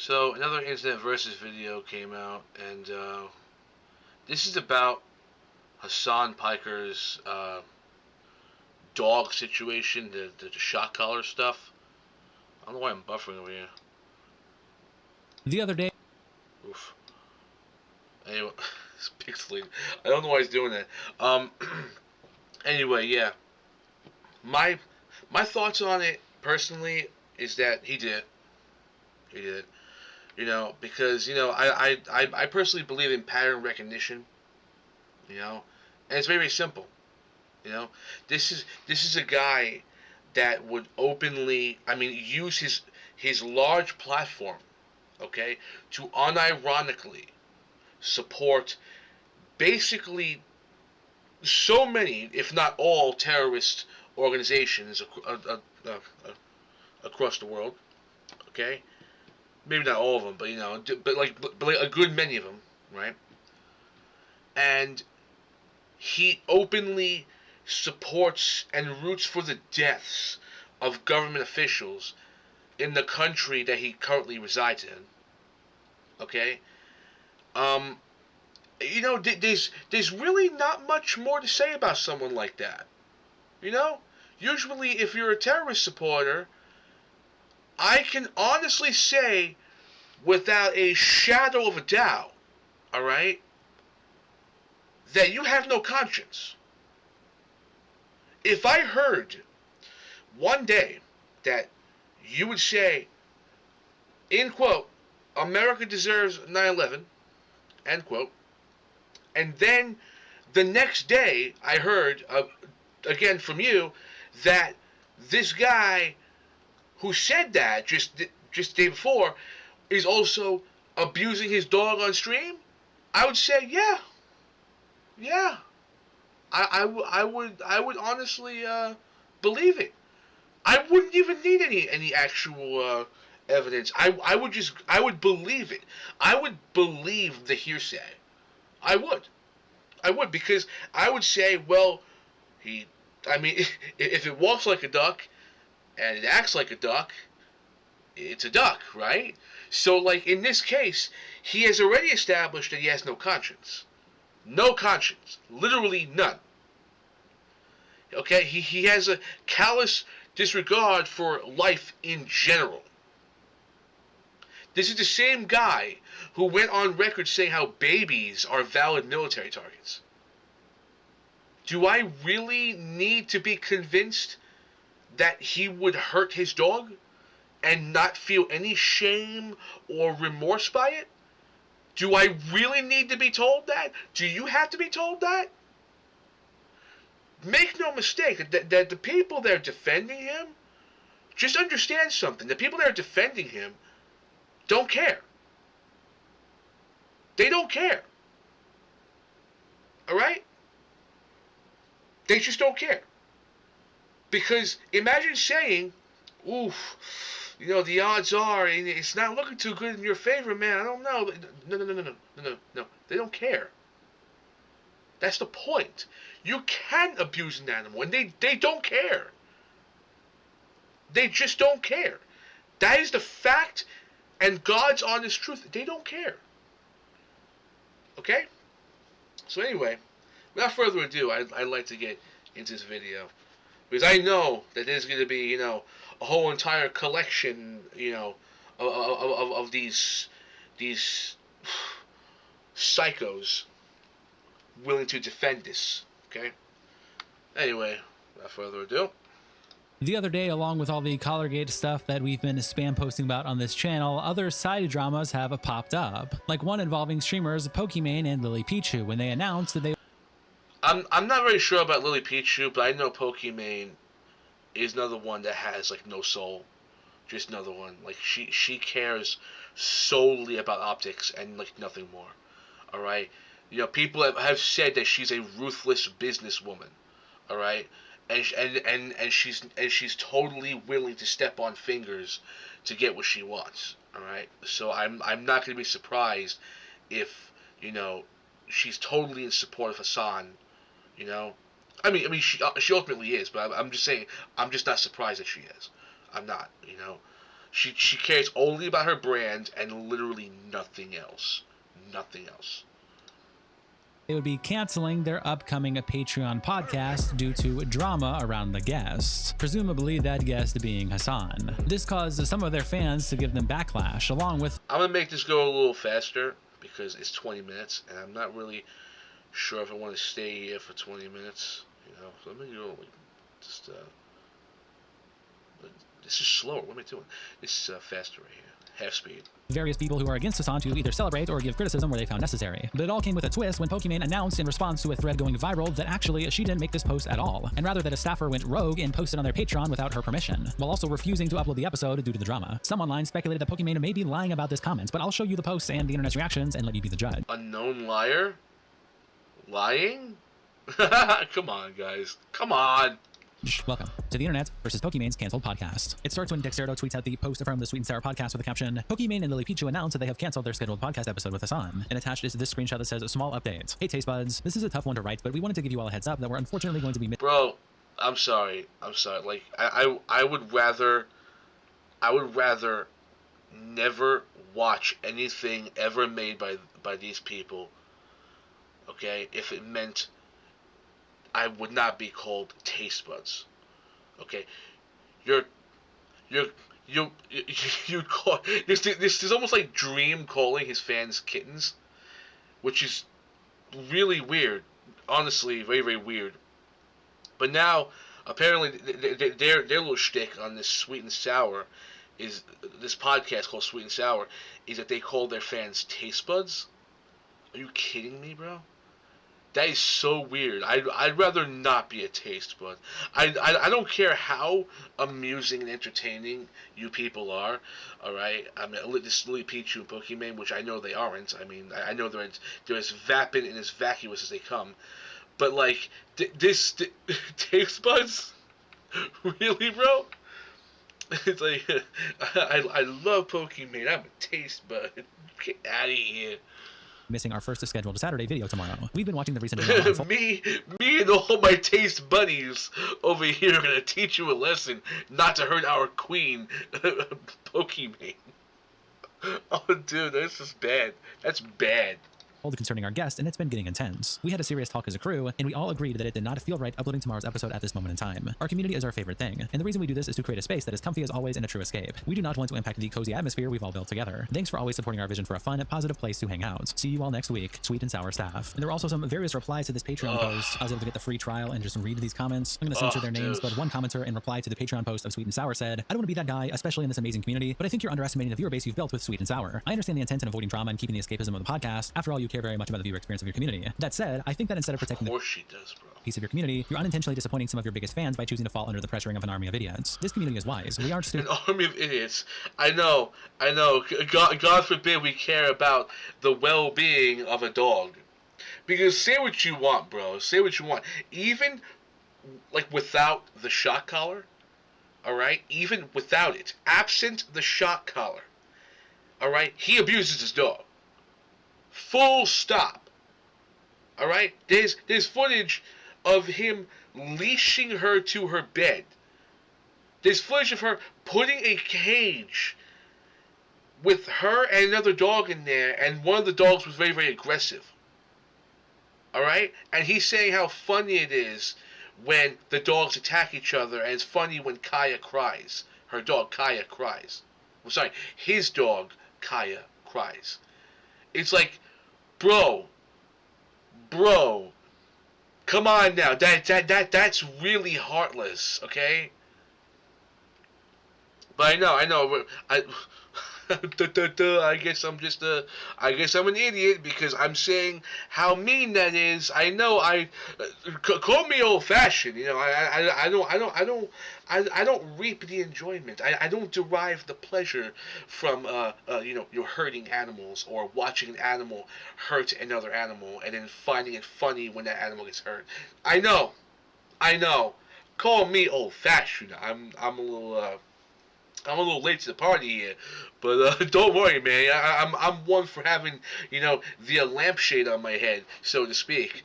So another Internet Versus video came out, and this is about Hasan Piker's dog situation, the shock collar stuff. I don't know why I'm buffering over here. The other day, Oof. Anyway, it's pixelated. I don't know why he's doing that. Um. Anyway, yeah. My my thoughts on it personally is that he did. He did. Because I personally believe in pattern recognition. And it's very, very simple. You know, this is a guy that would openly, use his large platform, okay, to unironically support basically so many, if not all, terrorist organizations across the world. Okay, maybe not all of them, but but like a good many of them, right? And he openly supports and roots for the deaths of government officials in the country that he currently resides in. Okay, um, there's really not much more to say about someone like that. You know, usually if you're a terrorist supporter, I can honestly say without a shadow of a doubt, all right, that you have no conscience. If I heard one day that you would say, in quote, America deserves 9/11, end quote, and then the next day I heard, again from you, that this guy who said that just the day before is also abusing his dog on stream, I would say, yeah, yeah. I would honestly believe it. I wouldn't even need any actual evidence. I would believe it. I would believe the hearsay. I would. I would, because I would say, well, he. I mean, if it walks like a duck and it acts like a duck, it's a duck, right? So, like in this case, he has already established that he has no conscience. No conscience. Literally none. Okay? He has a callous disregard for life in general. This is the same guy who went on record saying how babies are valid military targets. Do I really need to be convinced that he would hurt his dog and not feel any shame or remorse by it? Do I really need to be told that? Do you have to be told that? Make no mistake that the people that are defending him, just understand something. The people that are defending him don't care. They don't care. Alright? They just don't care. Because imagine saying, oof, the odds are it's not looking too good in your favor, man. I don't know. No, no, no, no, no, no, no, no. They don't care. That's the point. You can abuse an animal, and they don't care. They just don't care. That is the fact and God's honest truth. They don't care. Okay? So anyway, without further ado, I'd like to get into this video. Because I know that there's going to be, a whole entire collection, of these psychos willing to defend this. Okay? Anyway, without further ado. the other day, along with all the Collargate stuff that we've been spam posting about on this channel, other side dramas have popped up, like one involving streamers Pokimane and Lily Pichu when they announced that they I'm not very sure about Lily Pichu, but I know Pokimane is another one that has like no soul. Just another one. Like she cares solely about optics and like nothing more. All right. People have said that she's a ruthless businesswoman. All right. And she's totally willing to step on fingers to get what she wants. All right. So I'm not going to be surprised if she's totally in support of Hasan. You know. She ultimately is, but I'm just saying I'm just not surprised that she is. I'm not. She cares only about her brand and literally nothing else. Nothing else. They would be canceling their upcoming Patreon podcast due to drama around the guest, presumably that guest being Hasan. This caused some of their fans to give them backlash, along with... I'm going to make this go a little faster because it's 20 minutes, and I'm not really sure if I want to stay here for 20 minutes. So let me go just... this is slower. What am I doing? This is faster right here. Half speed. Various people who are against Hasan to either celebrate or give criticism where they found necessary. But it all came with a twist when Pokimane announced in response to a thread going viral that actually she didn't make this post at all, and rather that a staffer went rogue and posted on their Patreon without her permission, while also refusing to upload the episode due to the drama. Some online speculated that Pokimane may be lying about this comment, but I'll show you the posts and the internet's reactions and let you be the judge. Unknown liar? Lying? Come on, guys. Come on. Welcome to the Internet versus Pokimane's canceled podcast. It starts when Dexerto tweets out the post from the Sweet and Sour podcast with the caption, Pokimane and Lily Pichu announced that they have canceled their scheduled podcast episode with Hasan. And attached is this screenshot that says, a small update. Hey, Taste Buds, this is a tough one to write, but we wanted to give you all a heads up that we're unfortunately going to be... Bro, I'm sorry. Like, I would rather never watch anything ever made by these people, okay, if it meant I would not be called Taste Buds. Okay, you call this is almost like Dream calling his fans kittens, which is really weird. Honestly, very, very weird. But now, apparently, their little shtick on this Sweet and Sour is this podcast called Sweet and Sour is that they call their fans Taste Buds. Are you kidding me, bro? That is so weird. I'd rather not be a taste bud. I don't care how amusing and entertaining you people are. All right. I mean, this Lily Pichu and Pokimane, which I know they aren't. I mean, I know they're as vapid and as vacuous as they come. But like this taste buds, really, bro? It's like I love Pokimane. I'm a taste bud. Get out of here. Missing our first scheduled Saturday video tomorrow. We've been watching the recent... me and all my taste buddies over here are going to teach you a lesson not to hurt our queen, Pokimane. Oh, dude, this is bad. That's bad. Concerning our guest, and it's been getting intense. We had a serious talk as a crew, and we all agreed that it did not feel right uploading tomorrow's episode at this moment in time. Our community is our favorite thing, and the reason we do this is to create a space that is comfy as always and a true escape. We do not want to impact the cozy atmosphere we've all built together. Thanks for always supporting our vision for a fun, positive place to hang out. See you all next week, Sweet and Sour staff. And there were also some various replies to this Patreon post. I was able to get the free trial and just read these comments. I'm going to censor their names, but one commenter in reply to the Patreon post of Sweet and Sour said, I don't want to be that guy, especially in this amazing community, but I think you're underestimating the viewer base you've built with Sweet and Sour. I understand the intent in avoiding drama and keeping the escapism of the podcast. After all, you care very much about the viewer experience of your community. That said, I think that instead of protecting the piece of your community, you're unintentionally disappointing some of your biggest fans by choosing to fall under the pressuring of an army of idiots. This community is wise. We aren't an army of idiots. I know. God forbid we care about the well-being of a dog. Because say what you want, bro. Say what you want. Even like without the shock collar, all right? Even without it, absent the shock collar, all right? He abuses his dog. Full stop. All right? There's footage of him leashing her to her bed. There's footage of her putting a cage with her and another dog in there, and one of the dogs was very, very aggressive. All right? And he's saying how funny it is when the dogs attack each other, and it's funny when Kaya cries. Her dog, Kaya, cries. I'm sorry, his dog, Kaya, cries. It's like, bro, come on now. That's really heartless, okay? But I know. I guess I'm an idiot because I'm saying how mean that is. I know. Call me old-fashioned. You know, I don't reap the enjoyment. I don't derive the pleasure from you're hurting animals or watching an animal hurt another animal and then finding it funny when that animal gets hurt. I know. Call me old-fashioned. I'm a little late to the party here, but don't worry, man. I'm one for having, the lampshade on my head, so to speak,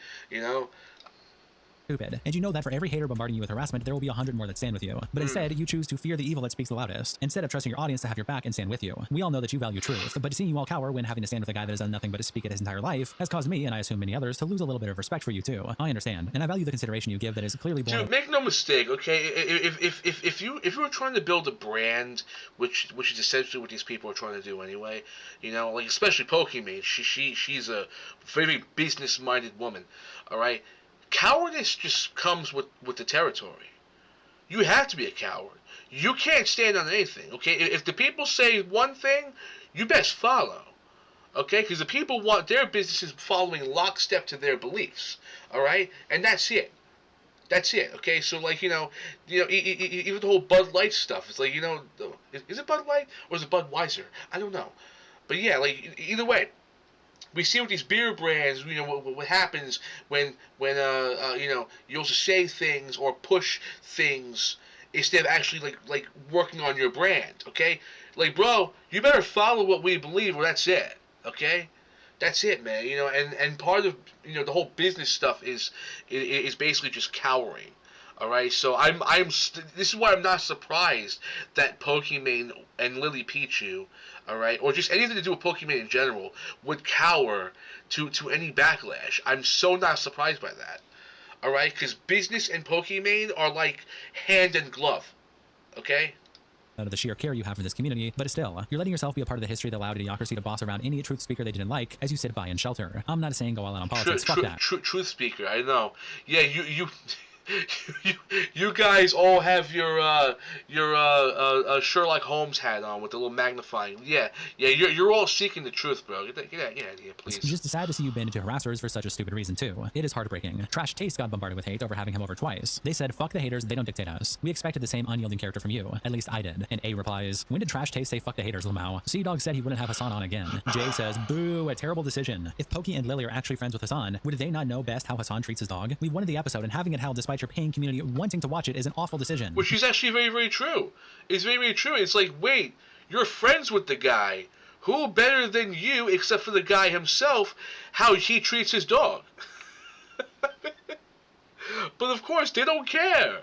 stupid. And you know that for every hater bombarding you with harassment, there will be 100 more that stand with you. But instead, you choose to fear the evil that speaks the loudest, instead of trusting your audience to have your back and stand with you. We all know that you value truth, but seeing you all cower when having to stand with a guy that has done nothing but to speak it his entire life has caused me, and I assume many others, to lose a little bit of respect for you too. I understand, and I value the consideration you give that is clearly born. Dude, make no mistake, okay? If you were trying to build a brand, which is essentially what these people are trying to do anyway, you know, like especially Pokimane, she's a very business-minded woman, all right? Cowardice just comes with the territory. You have to be a coward. You can't stand on anything, okay? If the people say one thing, you best follow, okay? Because the people want their businesses following lockstep to their beliefs, all right? And that's it. That's it, okay? So, like, even the whole Bud Light stuff, it's like, is it Bud Light or is it Budweiser? I don't know. But yeah, like, either way, we see with these beer brands, what happens when you also say things or push things instead of actually like working on your brand, okay? Like, bro, you better follow what we believe, or that's it, okay? That's it, man. And part of the whole business stuff is basically just cowering. All right, so this is why I'm not surprised that Pokimane and Lily Pichu, all right, or just anything to do with Pokimane in general, would cower to any backlash. I'm so not surprised by that. All right, because business and Pokimane are like hand and glove. Okay. Out of the sheer care you have for this community, but still, you're letting yourself be a part of the history that allowed idiocracy to boss around any truth speaker they didn't like as you sit by and shelter. I'm not saying go all out on politics. Fuck that. Truth speaker, I know. Yeah, you you guys all have your Sherlock Holmes hat on with the little magnifying. Yeah, you're all seeking the truth, bro. Get out of here, please. It's just sad to see you band into harassers for such a stupid reason too. It is heartbreaking. Trash Taste got bombarded with hate over having him over twice. They said, "Fuck the haters, they don't dictate us." We expected the same unyielding character from you. At least I did. And A replies, "When did Trash Taste say fuck the haters, Lamau?" Sea Dog said he wouldn't have Hasan on again. Jay says, "Boo, a terrible decision. If Pokey and Lily are actually friends with Hasan, would they not know best how Hasan treats his dog? We wanted the episode, and having it held despite your paying community wanting to watch it is an awful decision." Which is actually very, very true. It's very, very true. It's like, wait, you're friends with the guy. Who better than you, except for the guy himself, how he treats his dog? But of course, they don't care.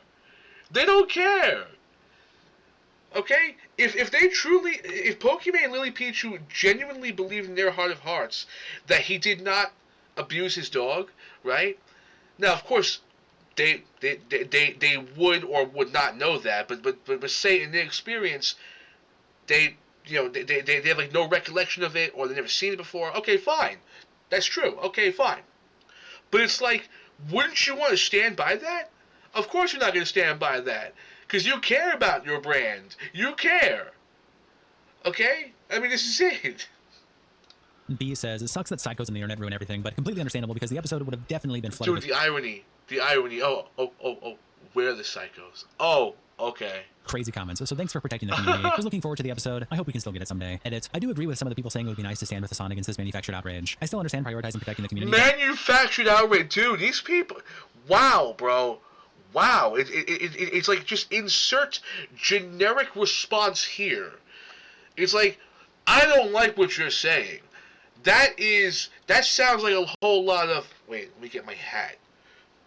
They don't care. Okay? If Pokimane and Lily Pichu genuinely believed in their heart of hearts that he did not abuse his dog, right? Now, of course, they would or would not know that, but say in their experience, they have like no recollection of it, or they've never seen it before. Okay, fine, that's true. Okay, fine, but it's like, wouldn't you want to stand by that? Of course, you're not going to stand by that because you care about your brand. You care. Okay, I mean, this is it. B says, "It sucks that psychos on the internet ruin everything, but completely understandable because the episode would have definitely been flooded." Dude, the irony. Oh, where are the psychos? Oh, okay. Crazy comments. So thanks for protecting the community. I was looking forward to the episode. I hope we can still get it someday. Edit. I do agree with some of the people saying it would be nice to stand with Hasan against this manufactured outrage. I still understand prioritizing protecting the community. Manufactured outrage, dude. These people. Wow, bro. Wow. It's like, just insert generic response here. It's like, I don't like what you're saying. That sounds like a whole lot of. Wait, let me get my hat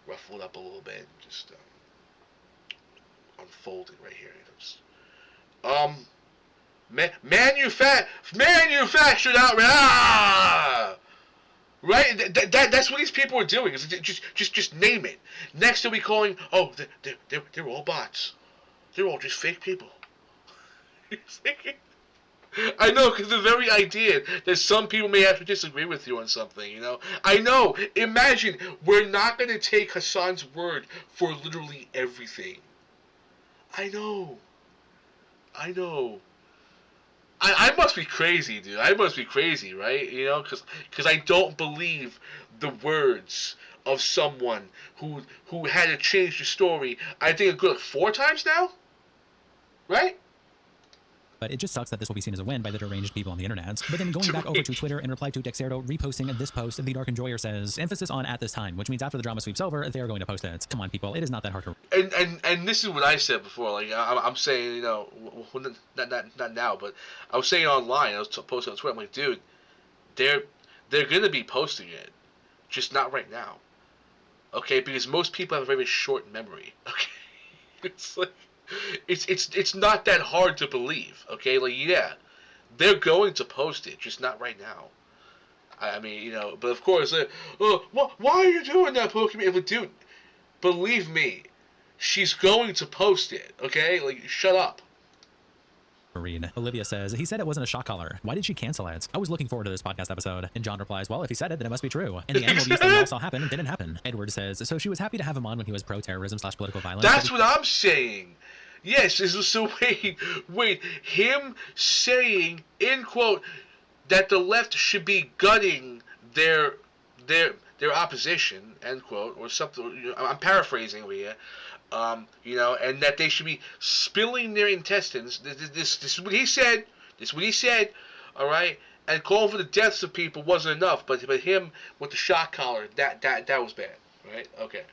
ruffled up a little bit. Just unfolded right here. Manufactured outrage. Ah! Right? That's what these people are doing. Is just name it. Next they'll be calling. Oh, they're all bots. They're all just fake people. I know, because the very idea that some people may have to disagree with you on something, I know. Imagine, we're not going to take Hasan's word for literally everything. I know. I must be crazy, dude. I must be crazy, right? Because I don't believe the words of someone who had to change the story, I think, a good 4 times now? Right? But it just sucks that this will be seen as a win by the deranged people on the internet. But then going back over to Twitter in reply to Dexerto reposting this post, the Dark Enjoyer says, "Emphasis on at this time," which means after the drama sweeps over, they are going to post it. Come on, people. It is not that hard to... And this is what I said before. Like, I'm saying, not now, but I was saying online, I was posting on Twitter, I'm like, dude, they're going to be posting it. Just not right now. Okay, because most people have a very short memory. Okay, it's like it's not that hard to believe. Okay, like yeah, they're going to post it, just not right now. I mean, but of course, why are you doing that, Pokemon? But dude, believe me, she's going to post it. Okay, like shut up. Read. Olivia says, he said it wasn't a shock collar. Why did she cancel it? I was looking forward to this podcast episode. And John replies, well, if he said it, then it must be true. And the animal abuse that we all saw happen didn't happen. Edward says, so she was happy to have him on when he was pro-terrorism/political violence. That's what I'm saying. Yes, so wait, him saying, in quote, that the left should be gutting their opposition, end quote, or something. I'm paraphrasing over here. And that they should be spilling their intestines. This is what he said. This is what he said. All right, and calling for the deaths of people wasn't enough. But him with the shock collar, that was bad. Right? Okay.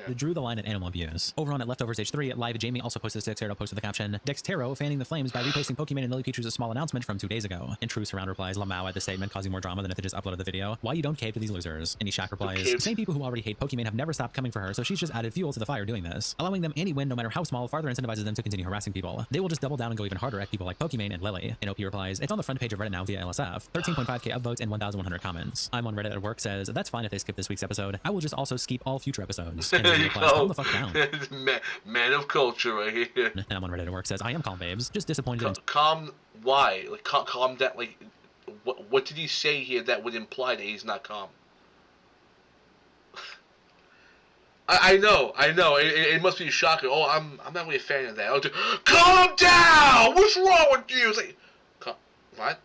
Yeah. Drew the line at animal abuse. Over on at Leftovers H3, live Jamie also posted a Dextero post with the caption, Dextero fanning the flames by reposting Pokemon and Lily Pichu's small announcement from 2 days ago. And True Surround replies, Lamau at the statement causing more drama than if they just uploaded the video. Why you don't cave to these losers? And Ishak replies, same people who already hate Pokemon have never stopped coming for her, so she's just added fuel to the fire doing this. Allowing them any win, no matter how small, farther incentivizes them to continue harassing people. They will just double down and go even harder at people like Pokemon and Lily. And OP replies, it's on the front page of Reddit now via LSF. 13.5k upvotes and 1,100 comments. I'm on Reddit at work says, that's fine if they skip this week's episode. I will just also skip all future episodes. And Lily replies, calm the fuck down. Man of culture right here. And I'm on Reddit at work says, I am calm, babes. Just disappointed. Calm? Why? Like calm down. Like, what did he say here that would imply that he's not calm? I know. It must be shocking. Oh, I'm not really a fan of that. Oh, calm down. What's wrong with you? It's like, what?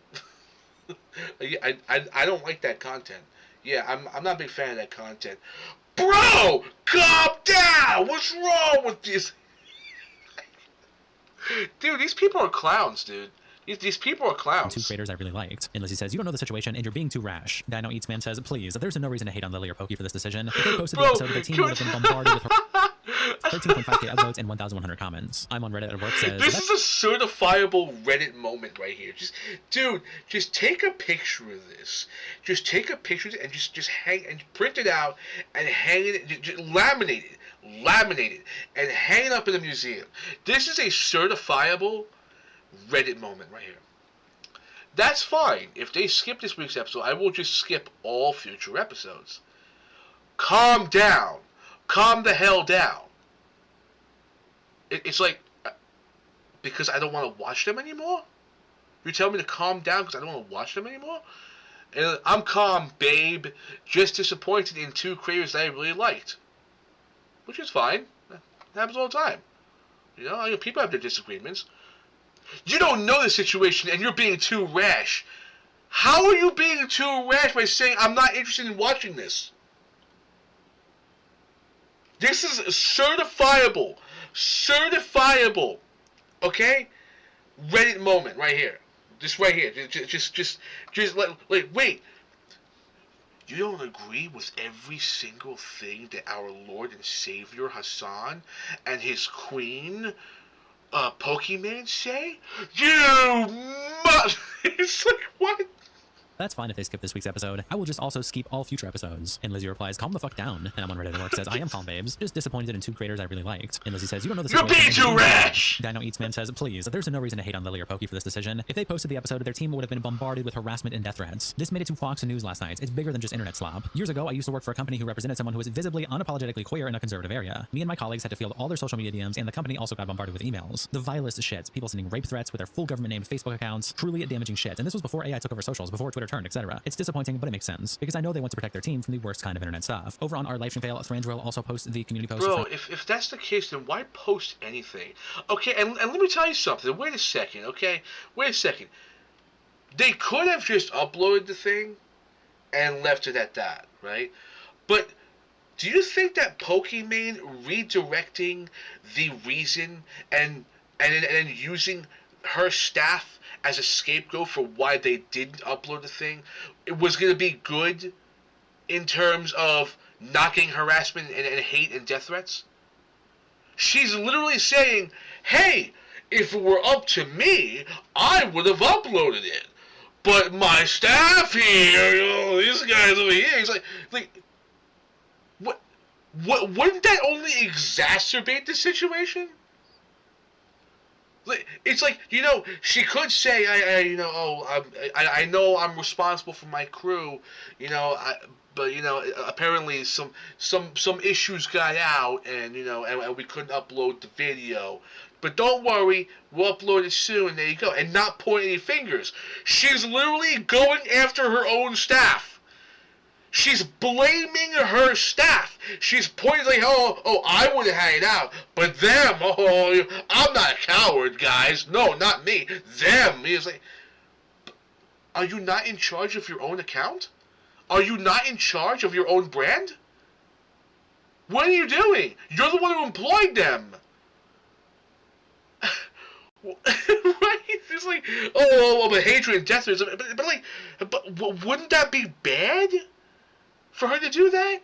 I don't like that content. Yeah, I'm not a big fan of that content. Bro, calm down! What's wrong with this? Dude, these people are clowns, dude. These people are clowns. 2 creators I really liked. And Lizzie says, you don't know the situation and you're being too rash. Dino Eats Man says, please, there's no reason to hate on Lily or Pokey for this decision. If they posted the episode, the team would have been bombarded with her 13.5k upvotes and 1,100 comments. I'm on Reddit at work says, this is a certifiable Reddit moment right here. Just take a picture of this. Just take a picture of it and just hang and print it out and hang it, just laminate it, and hang it up in the museum. This is a certifiable Reddit moment right here. That's fine. If they skip this week's episode, I will just skip all future episodes. Calm down. Calm the hell down. It's like, because I don't want to watch them anymore? You're telling me to calm down because I don't want to watch them anymore? And I'm calm, babe. Just disappointed in 2 creators that I really liked. Which is fine. That happens all the time. People have their disagreements. You don't know the situation and you're being too rash. How are you being too rash by saying I'm not interested in watching this? This is certifiable, okay? Reddit moment right here. Just right here. Just wait. You don't agree with every single thing that our Lord and Savior Hasan and his queen, Pokemon say? You must. It's like, what? That's fine if they skip this week's episode. I will just also skip all future episodes. And Lizzie replies, calm the fuck down. And I'm on Reddit at work says, I am calm, babes. Just disappointed in 2 creators I really liked. And Lizzie says, you don't know the situation. You're being too rash! Dino Eats Man says, please, there's no reason to hate on Lily or Pokey for this decision. If they posted the episode, their team would have been bombarded with harassment and death threats. This made it to Fox News last night. It's bigger than just internet slop. Years ago, I used to work for a company who represented someone who was visibly, unapologetically queer in a conservative area. Me and my colleagues had to field all their social media DMs, and the company also got bombarded with emails. The vilest shit. People sending rape threats with their full government-named Facebook accounts. Truly damaging shit. And this was before AI took over socials, before Twitter turned, etc. It's disappointing, but it makes sense because I know they want to protect their team from the worst kind of internet stuff. Over on our live stream fail, Thrandril also posts the community post. Bro, if that's the case, then why post anything? Okay, and let me tell you something. Wait a second, okay? Wait a second. They could have just uploaded the thing and left it at that, right? But do you think that Pokemon redirecting the reason and using her staff as a scapegoat for why they didn't upload the thing, it was going to be good in terms of not getting harassment and hate and death threats? She's literally saying, hey, if it were up to me, I would have uploaded it. But my staff here, these guys over here, he's like, what? Wouldn't that only exacerbate the situation? It's like, she could say, I know I'm responsible for my crew, but apparently some issues got out, and we couldn't upload the video. But don't worry, we'll upload it soon. There you go, and not point any fingers. She's literally going after her own staff. She's blaming her staff. She's pointing like, I would have had it out, but them, I'm not a coward, guys. No, not me. Them. He's like, are you not in charge of your own account? Are you not in charge of your own brand? What are you doing? You're the one who employed them. Right? It's like, but hatred and death, but wouldn't that be bad? For her to do that?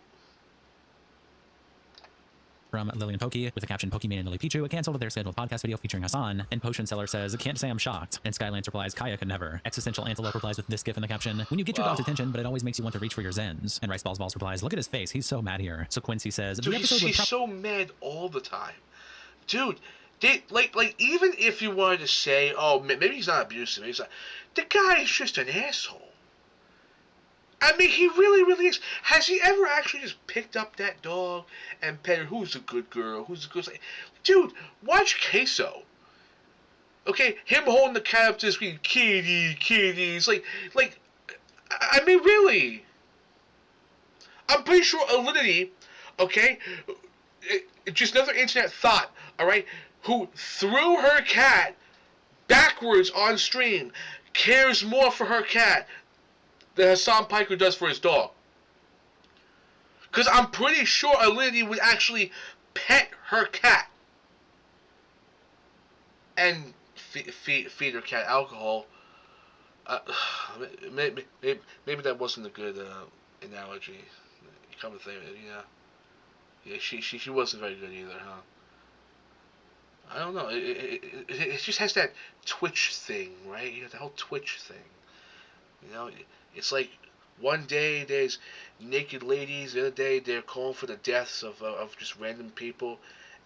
From Lillian Pokey with the caption Pokemon and Lily Pichu canceled their scheduled podcast video featuring Hasan, and Potion Seller says, can't say I'm shocked. And Skylance replies, Kaya could never. Existential Antelope replies with this gif in the caption, when you get your dog's attention, but it always makes you want to reach for your Zens. And Rice Balls replies, look at his face, he's so mad here. So Quincy says, dude, he's so mad all the time. Dude, even if you wanted to say, maybe he's not abusive, the guy is just an asshole. I mean, he really, really is. Has he ever actually just picked up that dog and pet her? Who's a good girl? Who's a good... Dude, watch Queso. Okay, him holding the cat up to the screen, kitty. It's like, I mean, really. I'm pretty sure Alinity, okay, just another internet thought, alright, who threw her cat backwards on stream, cares more for her cat that Hasan Piker does for his dog. Because I'm pretty sure Alinity would actually pet her cat and feed her cat alcohol. Maybe that wasn't a good analogy. Come to think of it, yeah, she wasn't very good either, huh? I don't know. It just has that Twitch thing, right? The whole Twitch thing. It's like one day there's naked ladies, the other day they're calling for the deaths of just random people,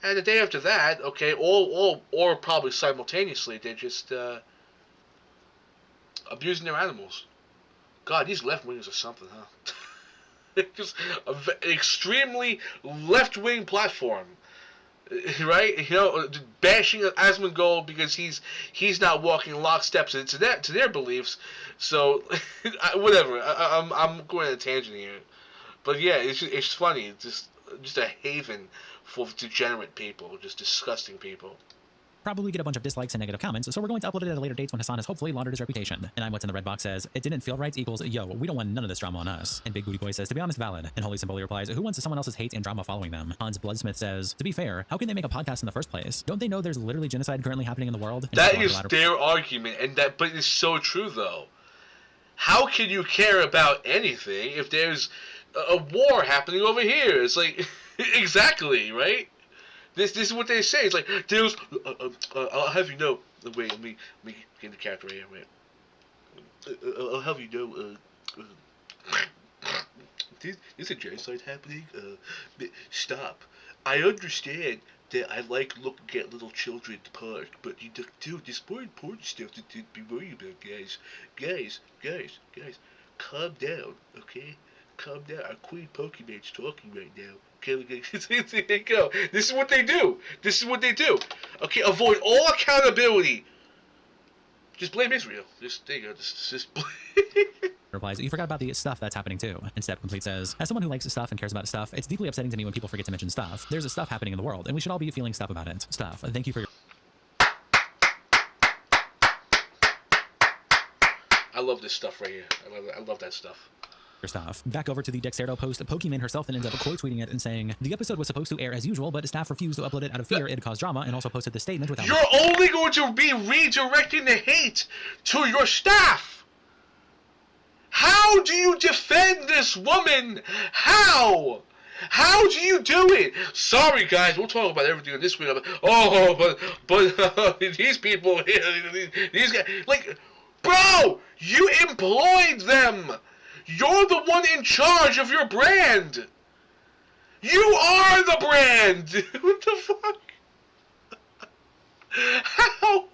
and the day after that, okay, or probably simultaneously, they're just abusing their animals. God, these left wingers are something, huh? Just an extremely left wing platform. Right, bashing Asmongold because he's not walking locksteps into their beliefs. So, whatever. I'm going on a tangent here, but yeah, it's funny. It's just a haven for degenerate people, just disgusting people. Probably get a bunch of dislikes and negative comments, so we're going to upload it at a later date when Hasan has hopefully laundered his reputation. And I'm what's in the red box says, it didn't feel right equals, yo, we don't want none of this drama on us. And Big Booty Boy says, to be honest, valid. And Holy Symboli replies, who wants someone else's hate and drama following them? Hans Bloodsmith says, to be fair, how can they make a podcast in the first place? Don't they know there's literally genocide currently happening in the world? And that is their argument, but it's so true though. How can you care about anything if there's a war happening over here? It's like, exactly, right? This is what they say. It's like, there's, I'll have you know, wait, let me get the character right here, wait. I'll have you know, there's a genocide happening, stop. I understand that I like looking at little children in the park, but dude, there's more important stuff to be worried about, guys. Guys, calm down, okay? Calm down. Our Queen Pokemon's talking right now. There you go. This is what they do. Okay, avoid all accountability. Just blame Israel. There you go. Just blame. Replies, you forgot about the stuff that's happening too. And Step Complete says, as someone who likes stuff and cares about stuff, it's deeply upsetting to me when people forget to mention stuff. There's a stuff happening in the world, and we should all be feeling stuff about it. Stuff. Thank you for your... I love this stuff right here. I love that stuff. Stuff. Back over to the Dexerto post, Pokemon herself then ends up quote tweeting it and saying, the episode was supposed to air as usual, but staff refused to upload it out of fear it'd cause drama, and also posted the statement without... You're only going to be redirecting the hate to your staff! How do you defend this woman? How? How do you do it? Sorry, guys, we'll talk about everything this week. But these people, these guys, like, bro, you employed them. You're the one in charge of your brand. You are the brand! What the fuck? How?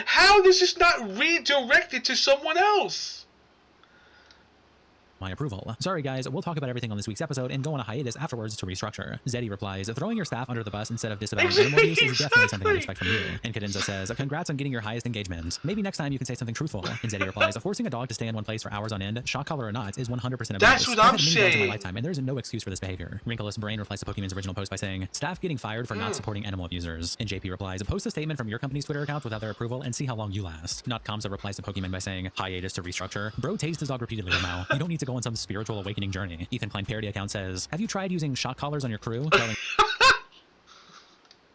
How does this not redirect it to someone else? My approval. Sorry guys, we'll talk about everything on this week's episode and go on a hiatus afterwards to restructure. Zeddy replies, throwing your staff under the bus instead of disavowing animal use is definitely something I'd expect from you. And Cadenza says, congrats on getting your highest engagement. Maybe next time you can say something truthful. And Zeddy replies, forcing a dog to stay in one place for hours on end, shock collar or not, is 100% abuse. That's what I'm I've had many dogs saying. in my lifetime, and there's no excuse for this behavior. Wrinkleless Brain replies to Pokemon's original post by saying, staff getting fired for not supporting animal abusers. And JP replies, post a statement from your company's Twitter account without their approval and see how long you last. Not Kamsa replies to Pokemon by saying, hiatus to restructure. Bro tased his dog repeatedly now. You don't need to go on some spiritual awakening journey. Ethan Klein parody account says, have you tried using shock collars on your crew?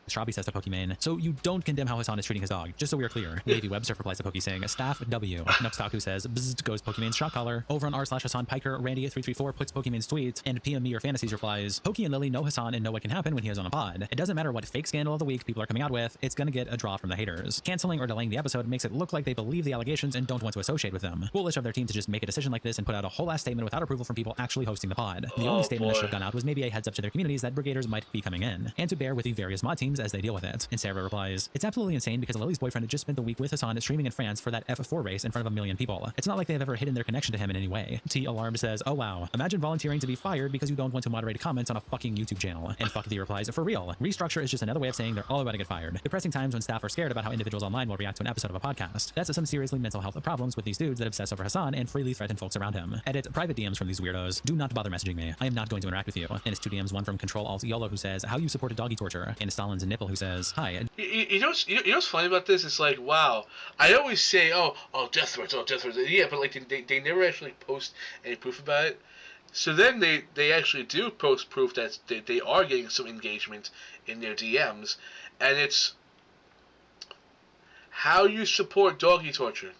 Strawby says to Pokimane, so you don't condemn how Hasan is treating his dog, just so we are clear. Navy Webster replies to Poki saying, staff W. Nuxtaku says, bzzzt goes Pokimane's shock collar. Over on r/Hasan Piker, Randy334 puts Pokimane's tweet, and PM Me Your Fantasies replies, Poki and Lily know Hasan and know what can happen when he is on a pod. It doesn't matter what fake scandal of the week people are coming out with, it's gonna get a draw from the haters. Canceling or delaying the episode makes it look like they believe the allegations and don't want to associate with them. Foolish of their team to just make a decision like this and put out a whole ass statement without approval from people actually hosting the pod. The only statement that should have gone out was maybe a heads up to their communities that Brigaders might be coming in, and to bear with the various mod teams as they deal with it. And Sarah replies, it's absolutely insane because Lily's boyfriend had just spent the week with Hasan streaming in France for that F4 race in front of 1 million people. It's not like they have ever hidden their connection to him in any way. T Alarm says, oh wow, imagine volunteering to be fired because you don't want to moderate comments on a fucking YouTube channel. And Fuck the replies, for real, restructure is just another way of saying they're all about to get fired. Depressing times when staff are scared about how individuals online will react to an episode of a podcast. That's some seriously mental health problems with these dudes that obsess over Hasan and freely threaten folks around him. Edit, private DMs from these weirdos. Do not bother messaging me. I am not going to interact with you. And it's 2 DMs, one from Control Alt YOLO who says, how you support doggy torture, and Stalin's Nipple who says, hi. You know what's funny about this? It's like, wow. I always say, oh, death threats, death threats. Yeah, but like they never actually post any proof about it. So then they actually do post proof that they are getting some engagement in their DMs, and it's how you support doggy torture.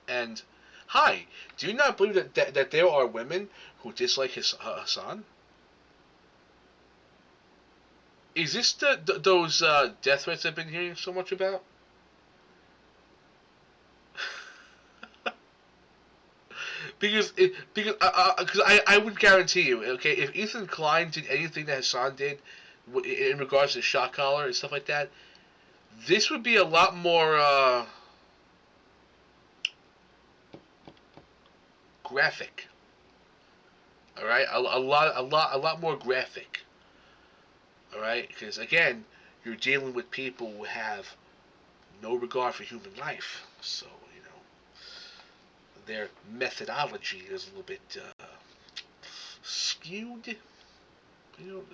And hi, do you not believe that there are women who dislike Hasan? Is this those death threats I've been hearing so much about? because I would guarantee you, okay, if Ethan Klein did anything that Hasan did in regards to shock collar and stuff like that, this would be a lot more graphic. All right, a lot more graphic. Alright? Because, again, you're dealing with people who have no regard for human life. So, you know, their methodology is a little bit skewed. You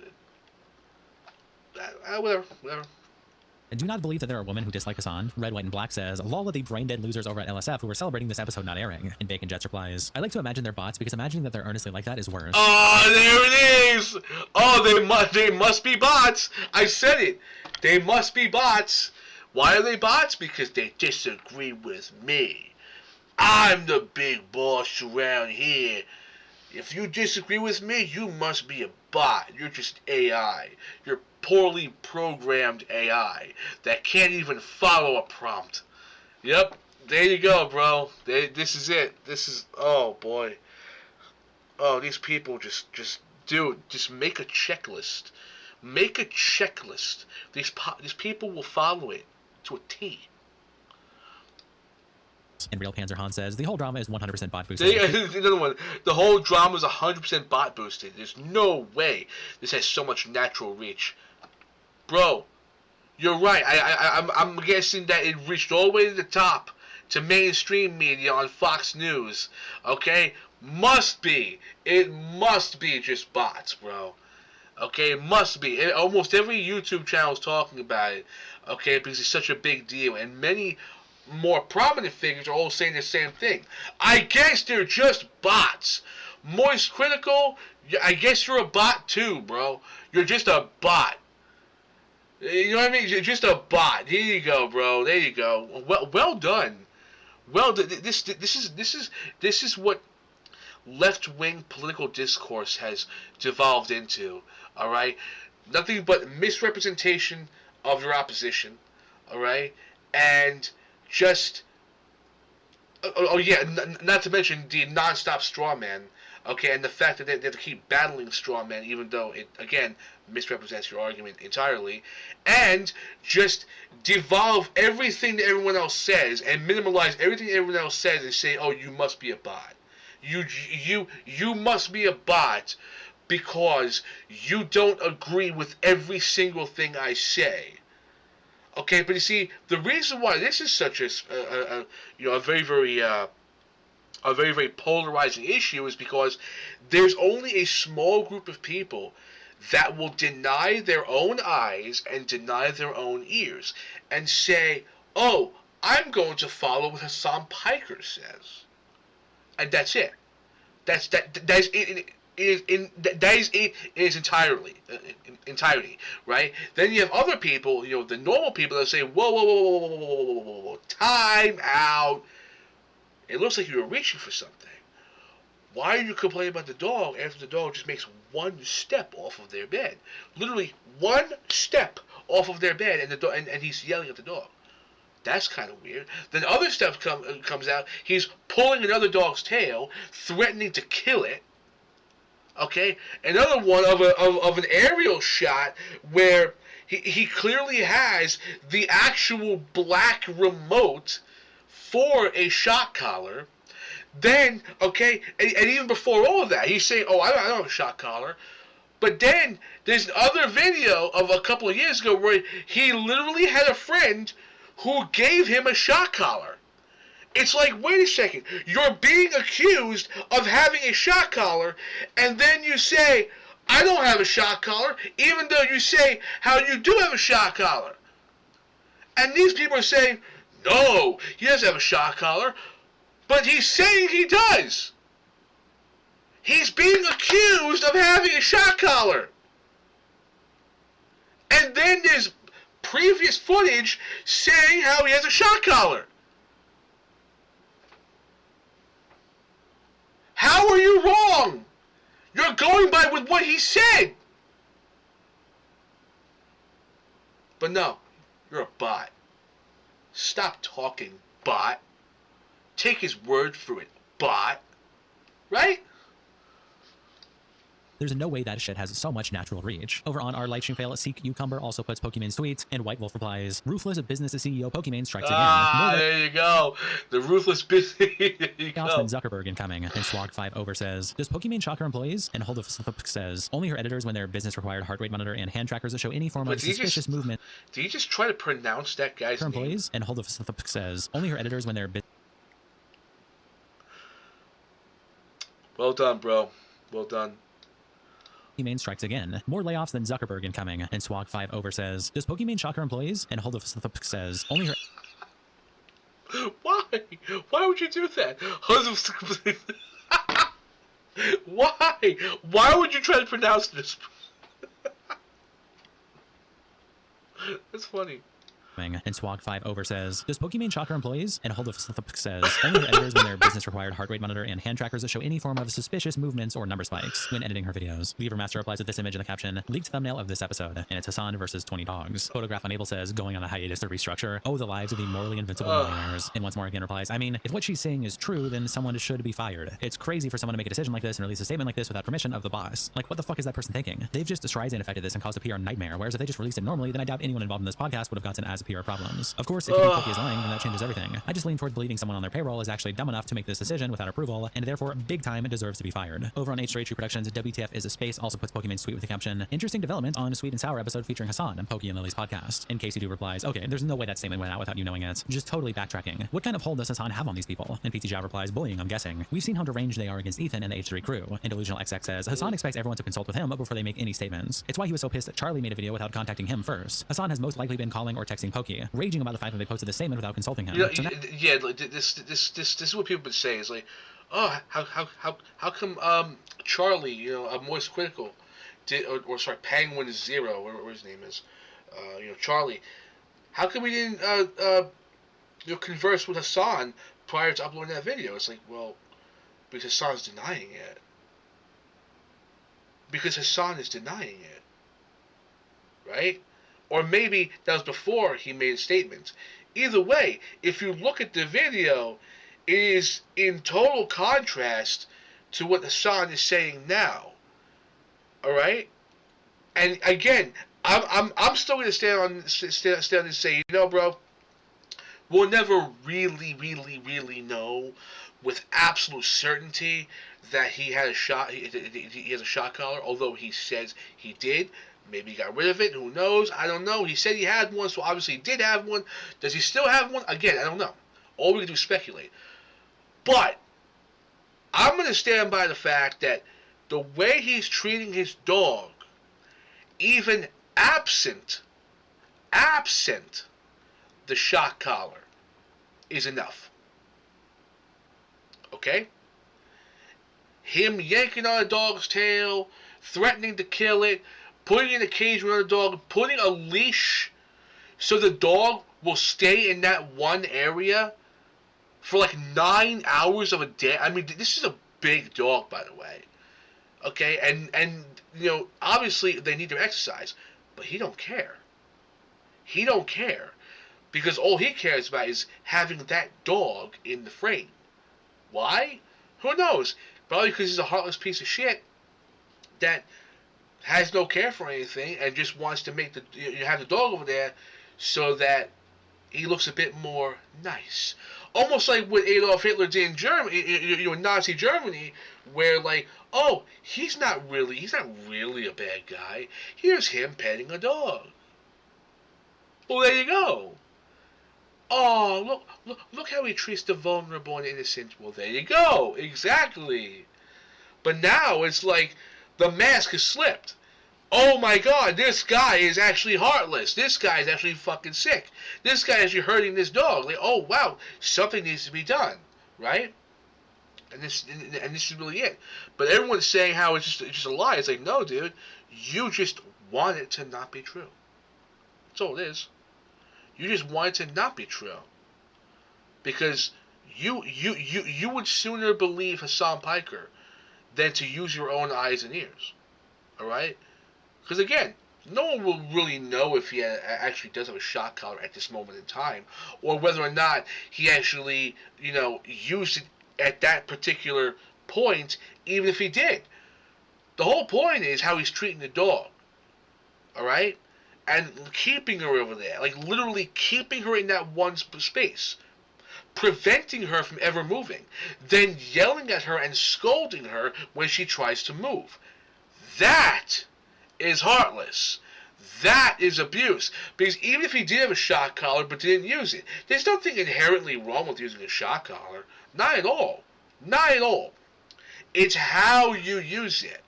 know, whatever. I do not believe that there are women who dislike Hasan. Red, White, and Black says, lol at the brain-dead losers over at LSF who were celebrating this episode not airing. And Bacon Jets replies, I like to imagine they're bots because imagining that they're earnestly like that is worse. Oh, there it is! Oh, they must be bots! I said it! They must be bots! Why are they bots? Because they disagree with me. I'm the big boss around here. If you disagree with me, you must be a bot. You're just AI. You're poorly programmed AI that can't even follow a prompt. Yep, there you go, bro. This is it. This is, oh boy. Oh, these people just make a checklist. Make a checklist. These people will follow it to a T. And Real Panzer Han says, the whole drama is 100% bot boosted. Another one. The whole drama is 100% bot boosted. There's no way this has so much natural reach. Bro, you're right. I'm guessing that it reached all the way to the top, to mainstream media on Fox News. Okay? It must be just bots, bro. Okay? It must be. Almost every YouTube channel is talking about it. Okay? Because it's such a big deal. And many more prominent figures are all saying the same thing. I guess they're just bots. Moist Critical, I guess you're a bot too, bro. You're just a bot. You know what I mean? You're just a bot. Here you go, bro. There you go. Well done. Well done. This is what left-wing political discourse has devolved into. All right, nothing but misrepresentation of your opposition. All right, and just Oh yeah, not to mention the non-stop straw man. Okay, and the fact that they have to keep battling straw man, even though it again misrepresents your argument entirely, and just devolve everything that everyone else says and minimalize everything that everyone else says and say, "Oh, you must be a bot. You must be a bot because you don't agree with every single thing I say." Okay, but you see, the reason why this is such a very very polarizing issue is because there's only a small group of people that will deny their own eyes and deny their own ears and say, "Oh, I'm going to follow what Hasan Piker says," and that's it. That is it. That is it in its entirety, right? Then you have other people, the normal people that say, "Whoa, whoa, whoa, whoa, whoa, whoa, whoa, whoa, whoa, time out! It looks like you were reaching for something. Why are you complaining about the dog after the dog just makes one step off of their bed? Literally one step off of their bed, and the dog, and he's yelling at the dog. That's kind of weird. Then other stuff comes out. He's pulling another dog's tail, threatening to kill it. Okay, another one of an aerial shot where he clearly has the actual black remote for a shock collar. Then, okay, and even before all of that, he's saying, "Oh, I don't have a shock collar." But then there's another video of a couple of years ago where he literally had a friend who gave him a shock collar. It's like, wait a second, you're being accused of having a shock collar, and then you say, "I don't have a shock collar," even though you say how you do have a shock collar. And these people are saying, "No, he doesn't have a shock collar," but he's saying he does. He's being accused of having a shock collar. And then there's previous footage saying how he has a shock collar. How are you wrong? You're going by with what he said. But no, you're a bot. Stop talking, bot. Take his word for it, bot. Right? There's no way that shit has so much natural reach. Over on our live stream fail, Seek Cucumber also puts Pokemon's tweets, and White Wolf replies, "Ruthless business CEO Pokemon strikes again." There you go. The ruthless business. There you go. Than Zuckerberg incoming. And Swag5 over says, "Does Pokemon shock her employees?" And Holdofsp says, "Only her editors when their business required heart rate monitor and hand trackers that show any form of suspicious movement." Did you just try to pronounce that guy's name? Employees? And Holdofsp says, "Only her editors when their Well done, bro. Well done. Pokemon strikes again. More layoffs than Zuckerberg incoming." And Swag5 over says, "Does Pokemon shock her employees?" And Holdofsp says, "Only her..." Why? Why would you do that? Why? Why would you try to pronounce this? That's funny. And Swag5 over says, "Does Pokemon shock her employees?" And Holdofsp says, "Only her editors when their business required heart rate monitor and hand trackers that show any form of suspicious movements or number spikes when editing her videos." Weaver Master replies with this image in the caption, "Leaked thumbnail of this episode," and it's Hasan versus 20 dogs. Photograph Unable says, "Going on a hiatus to restructure. Oh, the lives of the morally invincible millionaires." And once more again replies, "I mean, if what she's saying is true, then someone should be fired. It's crazy for someone to make a decision like this and release a statement like this without permission of the boss. Like, what the fuck is that person thinking? They've just Streisand affected this and caused a PR nightmare, whereas if they just released it normally, then I doubt anyone involved in this podcast would have gotten as PR problems. Of course, if you think Pokey is lying, then that changes everything. I just lean towards believing someone on their payroll is actually dumb enough to make this decision without approval, and therefore big time deserves to be fired." Over on H3H Productions, WTF is a space also puts Pokemon's tweet with the caption, "Interesting development on a Sweet and Sour episode featuring Hasan and Pokey and Lily's podcast." And Casey Do replies, "Okay, there's no way that statement went out without you knowing it. Just totally backtracking. What kind of hold does Hasan have on these people?" And PT Jav replies, "Bullying, I'm guessing. We've seen how deranged they are against Ethan and the H3 crew." And Delusional XX says, "Hasan expects everyone to consult with him before they make any statements. It's why he was so pissed that Charlie made a video without contacting him first. Hasan has most likely been calling or texting Pokey, raging about the fact that they posted the statement without consulting him." Yeah, like, this is what people have been saying. It's like, "Oh, how come Charlie, Moist Critical, or sorry, Penguin Zero, whatever his name is, Charlie, how come we didn't converse with Hasan prior to uploading that video?" It's like, well, because Hasan's denying it. Because Hasan is denying it, right? Or maybe that was before he made a statement. Either way, if you look at the video, It is in total contrast to what Hasan is saying now. All right, and again, I'm still gonna stand and say, bro, we'll never really know with absolute certainty that he had a shot. He has a shot collar, although he says he did. Maybe he got rid of it. Who knows? I don't know. He said he had one, so obviously he did have one. Does he still have one? Again, I don't know. All we can do is speculate. But I'm going to stand by the fact that the way he's treating his dog, even absent the shock collar, is enough. Okay? Him yanking on a dog's tail, threatening to kill it, putting in a cage around the dog, putting a leash so the dog will stay in that one area for like 9 hours of a day. I mean, this is a big dog, by the way. Okay, and obviously they need their exercise, but he don't care. He don't care because all he cares about is having that dog in the frame. Why? Who knows? Probably because he's a heartless piece of shit that has no care for anything and just wants to make have the dog over there so that he looks a bit more nice. Almost like what Adolf Hitler did in Germany, in Nazi Germany, where like, oh, he's not really a bad guy. Here's him petting a dog. Well, there you go. Oh, look how he treats the vulnerable and innocent. Well, there you go. Exactly. But now it's like the mask has slipped. Oh my god, this guy is actually heartless. This guy is actually fucking sick. This guy is actually hurting this dog. Like, oh wow, something needs to be done, right? And this is really it. But everyone's saying how it's just a lie. It's like, no, dude, you just want it to not be true. That's all it is. You just want it to not be true. Because you would sooner believe Hasan Piker than to use your own eyes and ears. Alright? Because again, no one will really know if he actually does have a shock collar at this moment in time, or whether or not he actually, used it at that particular point, even if he did. The whole point is how he's treating the dog. Alright? And keeping her over there. Like, literally keeping her in that one space. Preventing her from ever moving. Then yelling at her and scolding her when she tries to move. That is heartless. That is abuse. Because even if he did have a shock collar but didn't use it, there's nothing inherently wrong with using a shock collar. Not at all. Not at all. It's how you use it.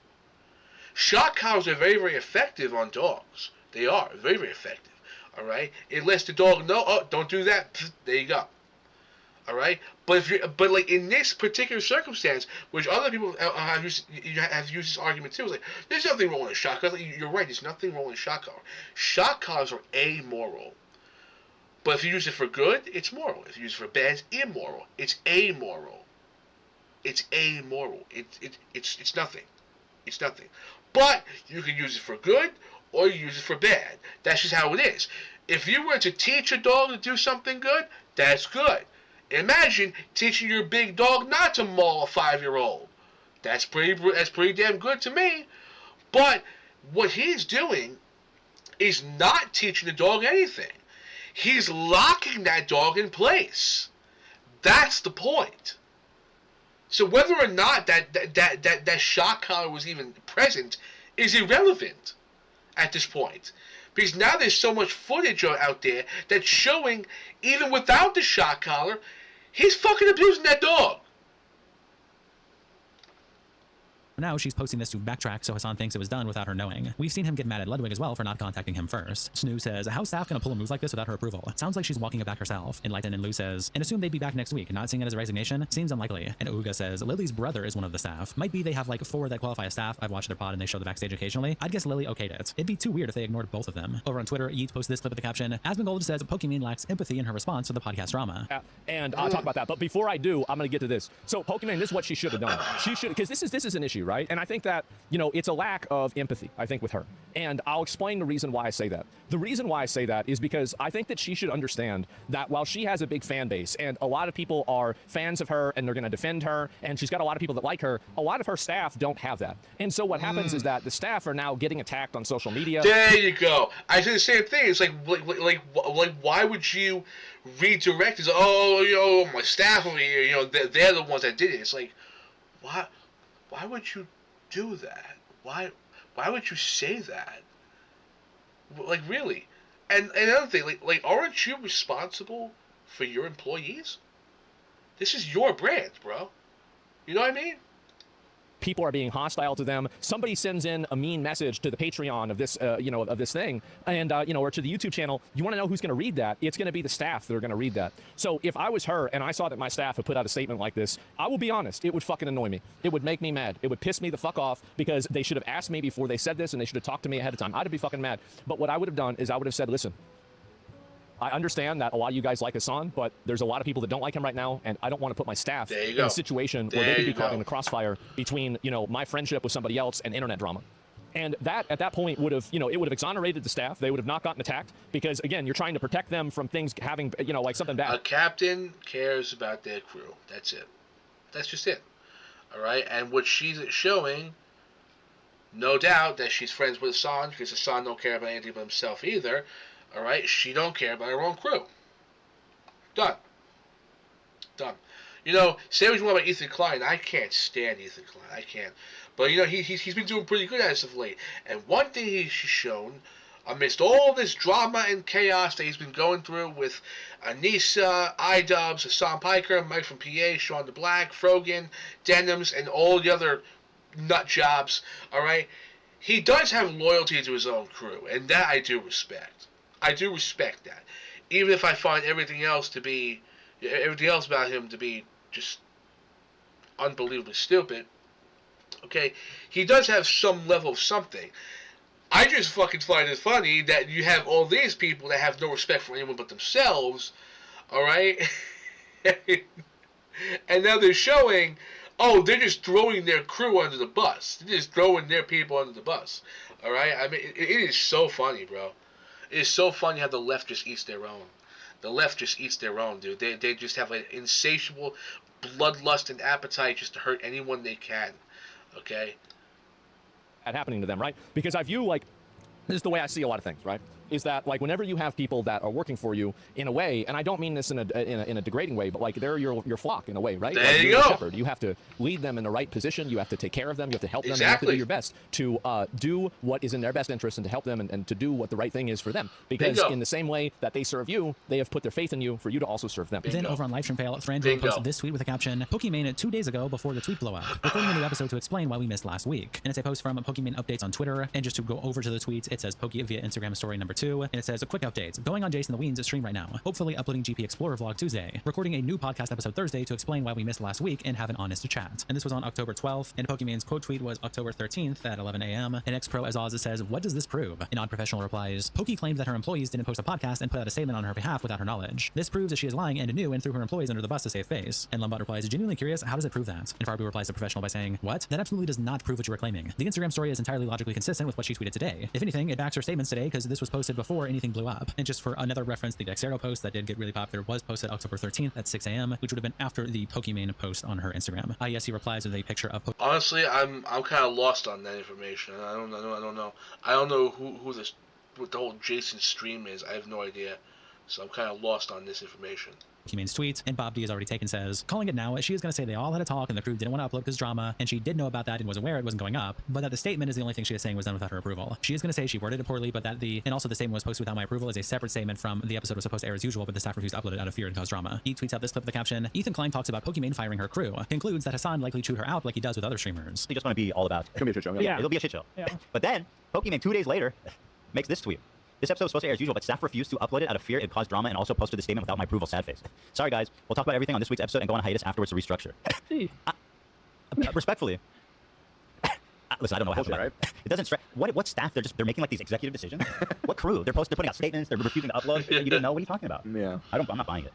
Shock collars are very, very effective on dogs. They are very, very effective. Alright? It lets the dog know, oh, don't do that. There you go. Alright? But like in this particular circumstance, which other people have used this argument too, it's like, there's nothing wrong with a shock collar. You're right, there's nothing wrong with a shock collar. Shock collars are amoral. But if you use it for good, it's moral. If you use it for bad, it's immoral. It's amoral. It's amoral. It's nothing. It's nothing. But you can use it for good or you use it for bad. That's just how it is. If you were to teach a dog to do something good, that's good. Imagine teaching your big dog not to maul a 5-year-old. That's pretty damn good to me. But what he's doing is not teaching the dog anything. He's locking that dog in place. That's the point. So whether or not that shock collar was even present is irrelevant at this point. Because now there's so much footage out there that's showing, even without the shock collar, he's fucking abusing that dog. Now she's posting this to backtrack so Hasan thinks it was done without her knowing. We've seen him get mad at Ludwig as well for not contacting him first. Snoo says, how's staff gonna pull a move like this without her approval? Sounds like she's walking it back herself. Enlighten and Lou says, and assume they'd be back next week. Not seeing it as a resignation seems unlikely. And Uga says, Lily's brother is one of the staff. Might be they have like 4 that qualify as staff. I've watched their pod and they show the backstage occasionally. I'd guess Lily okayed it. It'd be too weird if they ignored both of them. Over on Twitter, Yeet posted this clip with the caption, Asmongold says Pokimane lacks empathy in her response to the podcast drama. And I'll talk about that. But before I do, I'm gonna get to this. So Pokimane, this is what she should have done. She should, because this is an issue, right? And I think that, you know, it's a lack of empathy, I think, with her. And I'll explain the reason why I say that. The reason why I say that is because I think that she should understand that while she has a big fan base and a lot of people are fans of her and they're going to defend her, and she's got a lot of people that like her, a lot of her staff don't have that. And so what happens is that the staff are now getting attacked on social media. There you go. I say the same thing. It's like why would you redirect? It's oh, you know, my staff over here, you know, they're the ones that did it. It's like, why would you do that? Why would you say that? Like, really? And another thing, like aren't you responsible for your employees? This is your brand, bro. You know what I mean? People are being hostile to them. Somebody sends in a mean message to the Patreon of this, you know, of this thing, and you know, or to the YouTube channel. You want to know who's going to read that? It's going to be the staff that are going to read that. So if I was her and I saw that my staff had put out a statement like this, I will be honest, it would fucking annoy me. It would make me mad. It would piss me the fuck off because they should have asked me before they said this, and they should have talked to me ahead of time. I'd be fucking mad. But what I would have done is I would have said, listen, I understand that a lot of you guys like Hasan, but there's a lot of people that don't like him right now, and I don't want to put my staff in a situation where they could be caught in the crossfire between, you know, my friendship with somebody else and internet drama. And that, at that point, would have, you know, it would have exonerated the staff. They would have not gotten attacked because, again, you're trying to protect them from things having, you know, like something bad. A captain cares about their crew. That's it. That's just it. All right? And what she's showing, no doubt that she's friends with Hasan because Hasan don't care about anything but himself either. All right, she don't care about her own crew. Done. You know, say what you want about Ethan Klein. I can't stand Ethan Klein. I can't. But you know, he's been doing pretty good as of late. And one thing he's shown, amidst all this drama and chaos that he's been going through with Anissa, iDubbbz, Hasan Piker, Mike from PA, Sean the Black, Frogan, Denims, and all the other nut jobs. All right, he does have loyalty to his own crew, and that I do respect. I do respect that, even if I find everything else about him to be just unbelievably stupid. Okay, he does have some level of something. I just fucking find it funny that you have all these people that have no respect for anyone but themselves. All right, and now they're showing, oh, they're just throwing their crew under the bus. They're just throwing their people under the bus. All right, I mean, it is so funny, bro. It is so funny how the left just eats their own. The left just eats their own, dude. They just have an insatiable bloodlust and appetite just to hurt anyone they can. Okay? That happening to them, right? Because I view, like, this is the way I see a lot of things, right? Is that, like, whenever you have people that are working for you in a way, and I don't mean this in a degrading way, but like they're your flock in a way, right? There like, you you're go. A shepherd. You have to lead them in the right position. You have to take care of them. You have to help them. Exactly. You have to do your best to do what is in their best interest and to help them and to do what the right thing is for them. Because in the same way that they serve you, they have put their faith in you for you to also serve them. Then over on Livestream Fail, Thrandro posted this tweet with a caption, Pokimane 2 days ago before the tweet blow up, recording a new episode to explain why we missed last week. And it's a post from Pokimane Updates on Twitter. And just to go over to the tweets, it says Poki via Instagram story number 2. And it says, a quick update. Going on Jason the Ween's stream right now. Hopefully uploading GP Explorer vlog Tuesday. Recording a new podcast episode Thursday to explain why we missed last week and have an honest chat. And this was on October 12th. And Pokimane's quote tweet was October 13th at 11 a.m. And XPro as Oz says, what does this prove? An unprofessional replies, Poki claimed that her employees didn't post a podcast and put out a statement on her behalf without her knowledge. This proves that she is lying and knew and threw her employees under the bus to save face. And Lombard replies, genuinely curious, how does it prove that? And Farbu replies to professional by saying, what? That absolutely does not prove what you were claiming. The Instagram story is entirely logically consistent with what she tweeted today. If anything, it backs her statements today because this was posted before anything blew up. And just for another reference, the Dexero post that did get really popular was posted October 13th at 6 a.m., which would have been after the Pokimane post on her Instagram. Yes, he replies with a picture of Honestly, I'm kind of lost on that information. I don't know who this what the whole Jason stream is. I have no idea. So I'm kind of lost on this information. Pokimane's tweet, and Bob D has already taken says, calling it now, she is going to say they all had a talk and the crew didn't want to upload because drama, and she did know about that and was aware it wasn't going up, but that the statement is the only thing she is saying was done without her approval. She is going to say she worded it poorly, but that and also the statement was posted without my approval is a separate statement from the episode was supposed to air as usual, but the staff refused to upload it out of fear and cause drama. He tweets out this clip with the caption, Ethan Klein talks about Pokimane firing her crew, concludes that Hasan likely chewed her out like he does with other streamers. They just want to be all about. It's gonna be a shit show. Yeah, it'll be a shit show. Yeah. But then, Pokimane 2 days later makes this tweet. This episode was supposed to air as usual, but staff refused to upload it out of fear it caused drama and also posted the statement without my approval, sad face. Sorry guys, we'll talk about everything on this week's episode and go on hiatus afterwards to restructure. Respectfully. Listen, I don't know what happened. Right? It doesn't stress. What staff? They're making like these executive decisions. What crew? They're putting out statements. They're refusing to upload. You didn't know. What are you talking about? Yeah. I'm not buying it.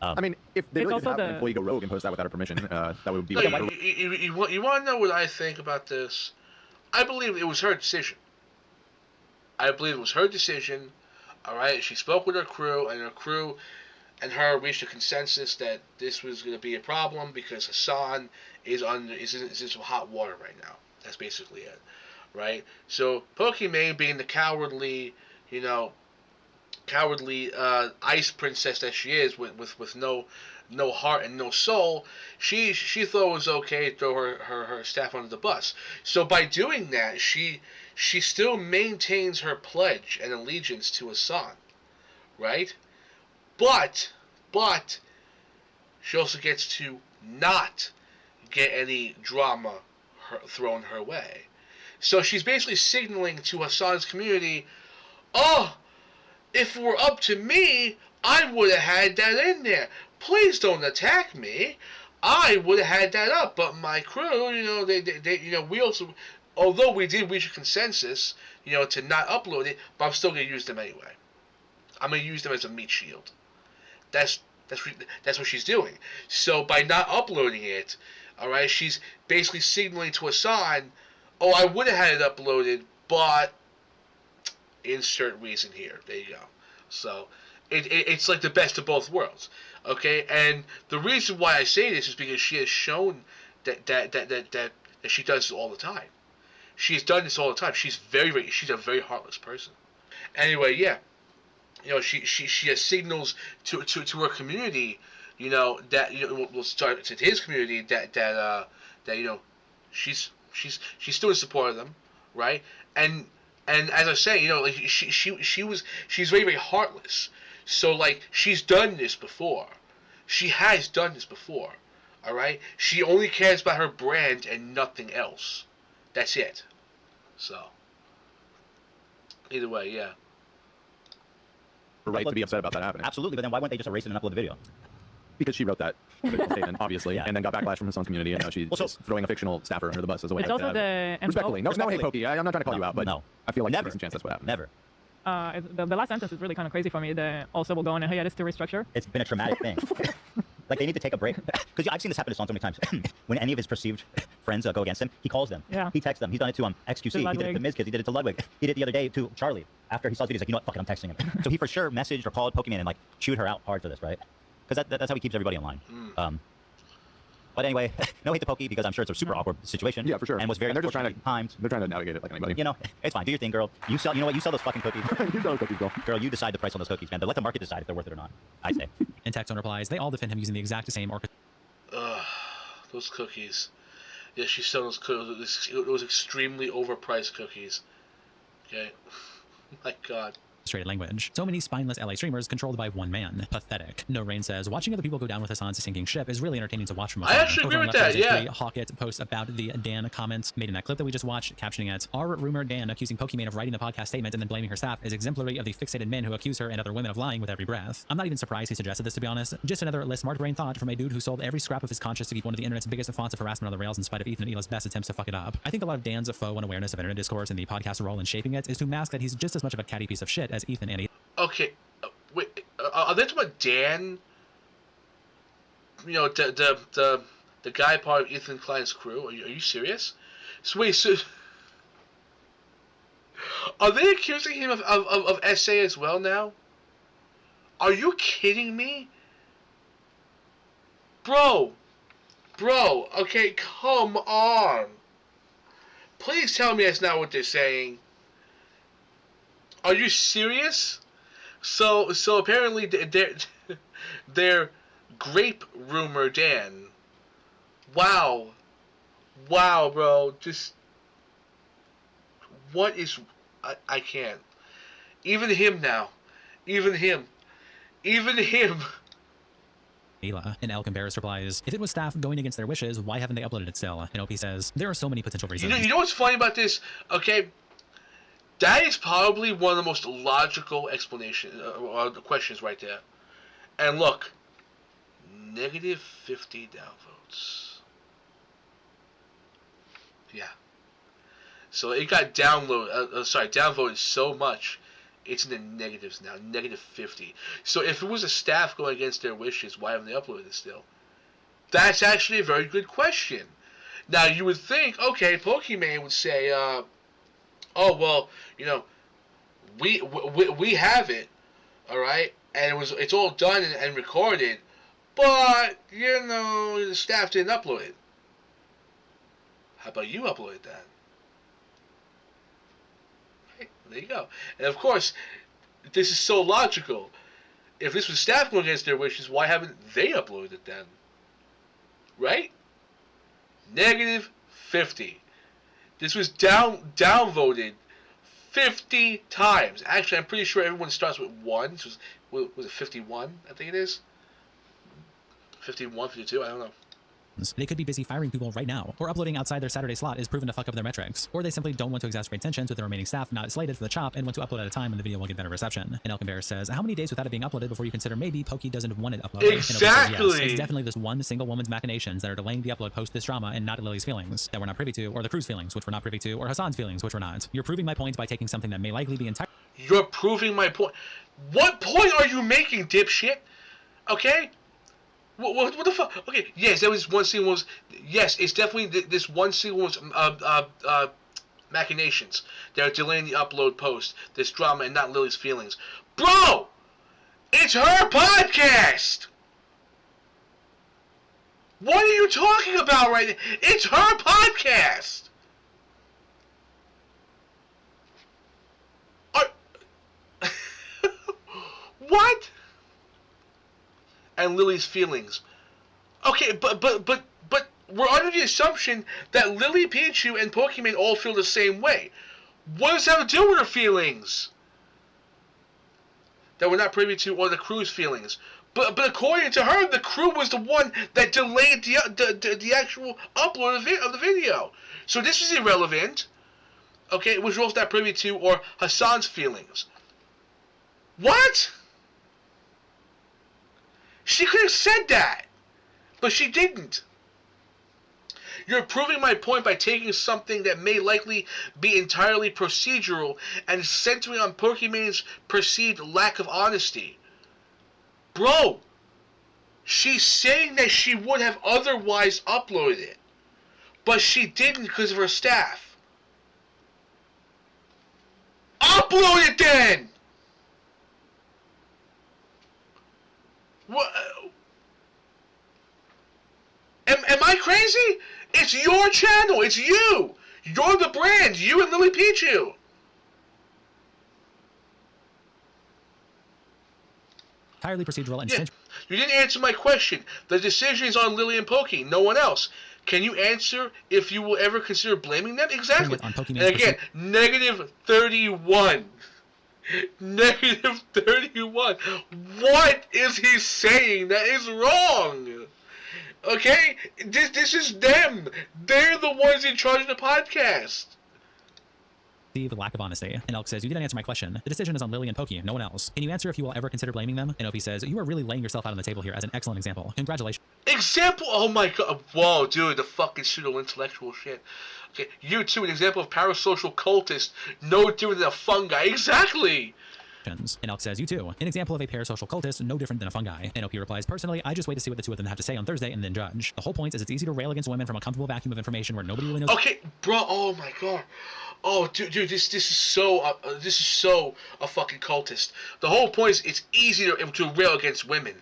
I mean, if they It's really also did have an the- employee go rogue and post that without her permission, that would be Look, like, you want to know what I think about this? I believe it was her decision. I believe it was her decision. All right, she spoke with her crew, and her crew and her reached a consensus that this was going to be a problem because Hasan is in some hot water right now. That's basically it, right? So Pokimane, being the cowardly, ice princess that she is, with no heart and no soul, she thought it was okay to throw her staff under the bus. So by doing that, she still maintains her pledge and allegiance to Hasan, right? But she also gets to not get any drama thrown her way. So she's basically signaling to Hasan's community, oh, if it were up to me, I would have had that in there. Please don't attack me. I would have had that up, but my crew, we also, although we did reach a consensus, to not upload it, but I'm still gonna use them anyway. I'm gonna use them as a meat shield. That's what she's doing. So by not uploading it, all right, she's basically signaling to Hasan, oh, I would have had it uploaded, but insert reason here. There you go. So it's like the best of both worlds. Okay, and the reason why I say this is because she has shown that she does this all the time. She's done this all the time. She's she's a very heartless person. Anyway, yeah, she has signals to her community, that we'll start to his community that she's still in support of them, right? And as I say, like she's very, very heartless. So like she's done this before. She has done this before. All right. She only cares about her brand and nothing else. That's it. So either way, yeah. right to be upset about that happening. Absolutely, but then why wouldn't they just erase it and upload the video? Because she wrote that statement, obviously, and then got backlash from Hasan's community, and now she's just throwing a fictional staffer under the bus as a way It's to also the respectfully. No, hey, Pokey, I'm not trying to call you out, but No. I feel like Never. there's a chance that's what happened. Never. the last sentence is really kind of crazy for me. The also will go on a hiatus to restructure. It's been a traumatic thing. Like, they need to take a break. Because I've seen this happen to Son so many times. When any of his perceived friends go against him, he calls them. Yeah. He texts them. He's done it to XQC. He did it to Miz Kids. He did it to Ludwig. He did it the other day to Charlie. After he saw the videos, like, you know what, fuck it, I'm texting him. So he for sure messaged or called Pokimane and, like, chewed her out hard for this, right? Because that's how he keeps everybody in line. But anyway, no hate to Pokey because I'm sure it's a super awkward situation. Yeah, for sure. And was very and they're just timed. They're trying to navigate it like anybody. It's fine. Do your thing, girl. You know what? You sell those fucking cookies. You know cookies, girl. Girl, you decide the price on those cookies, man. But let the market decide if they're worth it or not. I say. In Texon replies, they all defend him using the exact same Those cookies. Yeah, she sold those cookies. It was extremely overpriced cookies. Okay. My God. orchestrated language. So many spineless LA streamers controlled by one man. Pathetic. No Rain says, watching other people go down with Hasan's sinking ship is really entertaining to watch from afar. I actually agree with that, yeah. Hawkett posts about the Dan comments made in that clip that we just watched, captioning it, our rumored Dan accusing Pokimane of writing the podcast statement and then blaming her staff is exemplary of the fixated men who accuse her and other women of lying with every breath. I'm not even surprised he suggested this, to be honest. Just another less smart brain thought from a dude who sold every scrap of his conscience to keep one of the internet's biggest fonts of harassment on the rails in spite of Ethan and Ela's best attempts to fuck it up. I think a lot of Dan's faux unawareness of internet discourse and the podcast's role in shaping it is to mask that he's just as much of a catty piece of shit as Ethan and Ela. Okay, wait. Are they talking about Dan? You know, the guy part of Ethan Klein's crew. Are you serious? So wait, so are they accusing him of SA as well now? Are you kidding me, bro? Okay, come on. Please tell me that's not what they're saying. Are you serious? So apparently their grape rumor Dan. Wow, bro. Just what is I can't. Even him now. Even him. Ela. And El Cambaris replies, if it was staff going against their wishes, why haven't they uploaded it still? And OP says, there are so many potential reasons. You know what's funny about this? Okay, that is probably one of the most logical questions right there. And look, negative 50 downvotes. Yeah. So it got downvoted so much, It's in the negatives now, -50. So if it was a staff going against their wishes, why haven't they uploaded it still? That's actually a very good question. Now you would think, okay, Pokimane would say, oh well, we have it, all right, and it's all done and recorded, but the staff didn't upload it. How about you upload that? Right, there you go. And of course, this is so logical. If this was staff going against their wishes, why haven't they uploaded it then? Right? -50. This was downvoted 50 times. Actually, I'm pretty sure everyone starts with 1. So was it 51? I think it is. 51, 52, I don't know. They could be busy firing people right now, or uploading outside their Saturday slot is proven to fuck up their metrics, or they simply don't want to exacerbate tensions with the remaining staff not slated for the chop and want to upload at a time when the video will get better reception. And Elkin Bear says, how many days without it being uploaded before you consider maybe Pokey doesn't want it uploaded? Exactly! And says, yes, it's definitely this one single woman's machinations that are delaying the upload post this drama and not Lily's feelings that we're not privy to, or the crew's feelings, which we're not privy to, or Hasan's feelings, which we're not. You're proving my point by taking something that may likely be entirely... You're proving my point. What point are you making, dipshit? Okay? What the fuck? Okay, yes, that was one single was. Yes, it's definitely this one single was machinations. They're delaying the upload post. This drama and not Lily's feelings. Bro, it's her podcast. What are you talking about right now? It's her podcast. What? And Lily's feelings. Okay, but we're under the assumption that Lily, Pichu, and Pokimane all feel the same way. What does that have to do with her feelings? That we're not privy to, or the crew's feelings. But according to her, the crew was the one that delayed the actual upload of the video. So this is irrelevant. Okay, which we're also not privy to, or Hasan's feelings. What? She could have said that, but she didn't. You're proving my point by taking something that may likely be entirely procedural and centering on Pokimane's perceived lack of honesty. Bro, she's saying that she would have otherwise uploaded it, but she didn't because of her staff. Upload it then! What? Am I crazy? It's your channel. It's you. You're the brand. You and Lily Pichu. entirely procedural and yeah. You didn't answer my question. The decision is on Lily and Pokey, no one else. Can you answer if you will ever consider blaming them? Exactly. And again, -31. -31. What is he saying that is wrong? Okay? This is them. They're the ones in charge of the podcast. The lack of honesty. And Elk says, you didn't answer my question. The decision is on Lily and Pokey, no one else. Can you answer if you will ever consider blaming them? And Opie says, you are really laying yourself out on the table here as an excellent example. Congratulations. Example? Oh my god. Whoa, dude, the fucking pseudo-intellectual shit. Okay, you too, an example of parasocial cultist, no different than a fungi. Exactly! And Elk says, you too. An example of a parasocial cultist, no different than a fungi. And Opie replies, personally, I just wait to see what the two of them have to say on Thursday and then judge. The whole point is it's easy to rail against women from a comfortable vacuum of information where nobody really knows. Okay, bro, oh my god. Oh, dude, this is so a fucking cultist. The whole point is it's easy to rail against women.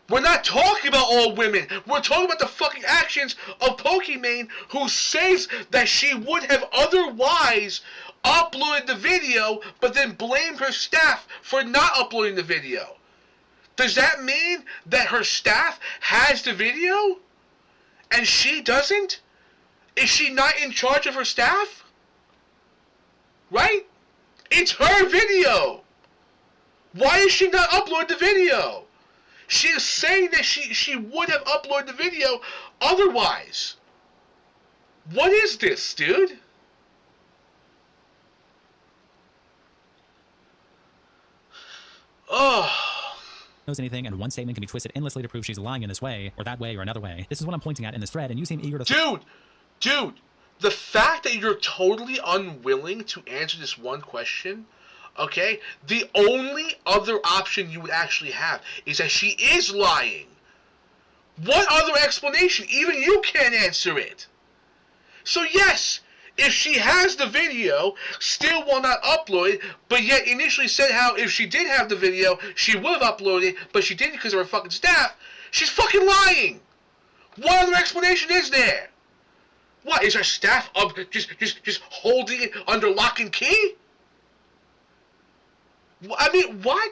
We're not talking about all women. We're talking about the fucking actions of Pokimane, who says that she would have otherwise uploaded the video, but then blamed her staff for not uploading the video. Does that mean that her staff has the video and she doesn't? Is she not in charge of her staff? Right? It's her video. Why is she not uploading the video? She is saying that she would have uploaded the video otherwise. What is this, dude? Oh. Knows anything, and one statement can be twisted endlessly to prove she's lying in this way, or that way, or another way. This is what I'm pointing at in this thread, and you seem eager to... Dude! The fact that you're totally unwilling to answer this one question, Okay? The only other option you would actually have is that she is lying. What other explanation? Even you can't answer it. So yes, if she has the video, still will not upload it, but yet initially said how if she did have the video, she would have uploaded it, but she didn't because of her fucking staff, she's fucking lying. What other explanation is there? What, is her staff up just holding it under lock and key? I mean, what?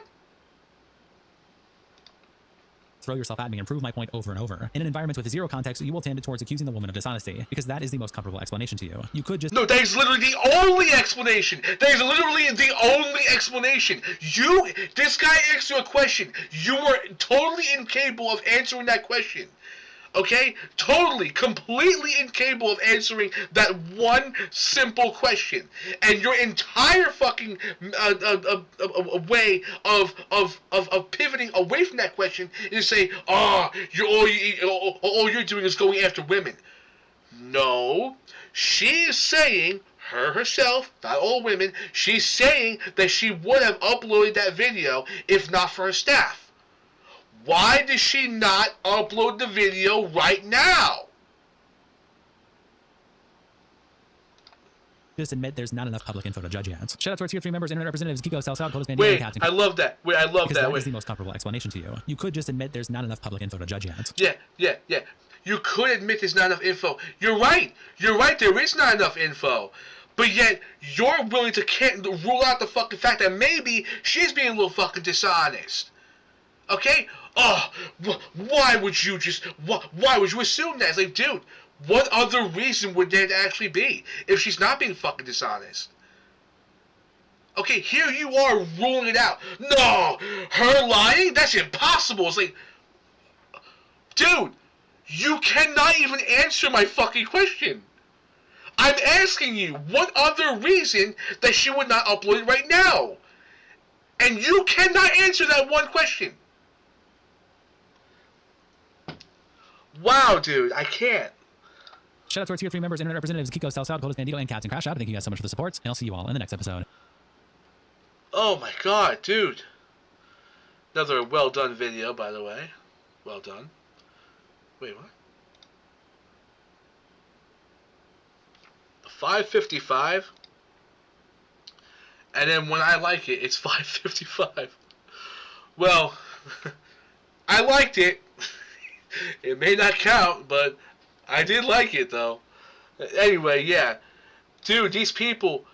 Throw yourself at me and prove my point over and over. In an environment with zero context, you will tend towards accusing the woman of dishonesty, because that is the most comfortable explanation to you. You could just— No, that is literally the only explanation. That is literally the only explanation. This guy asked you a question. You were totally incapable of answering that question. Okay? Totally, completely incapable of answering that one simple question. And your entire fucking way of pivoting away from that question is to say, all you're doing is going after women. No. She is saying, herself, not all women, she's saying that she would have uploaded that video if not for her staff. Why does she not upload the video right now? just admit there's not enough public info to judge yet. Shout out to our tier 3 members, internet representatives, Kiko, Salsal, Kodos, Bandito, and Captain. I love that. I love that. That is the most comfortable explanation to you. You could just admit there's not enough public info to judge yet. Yeah. You could admit there's not enough info. You're right. There is not enough info. But yet, you're willing to rule out the fucking fact that maybe she's being a little fucking dishonest. Okay? Oh, why would you assume that? It's like, dude, what other reason would there actually be if she's not being fucking dishonest? Okay, here you are ruling it out. No, her lying? That's impossible. It's like, dude, you cannot even answer my fucking question. I'm asking you, what other reason that she would not upload it right now? And you cannot answer that one question. Wow, dude, I can't. Shout out to our tier 3 members, internet representatives, Kiko, Salsal, Kodos, Bandito, and Captain Crash Out. Thank you guys so much for the support, and I'll see you all in the next episode. Oh my god, dude. Another well done video, by the way. Well done. Wait, what? 555, and then when I like it, it's 555. Well, I liked it. It may not count, but I did like it, though. Anyway, yeah. Dude, these people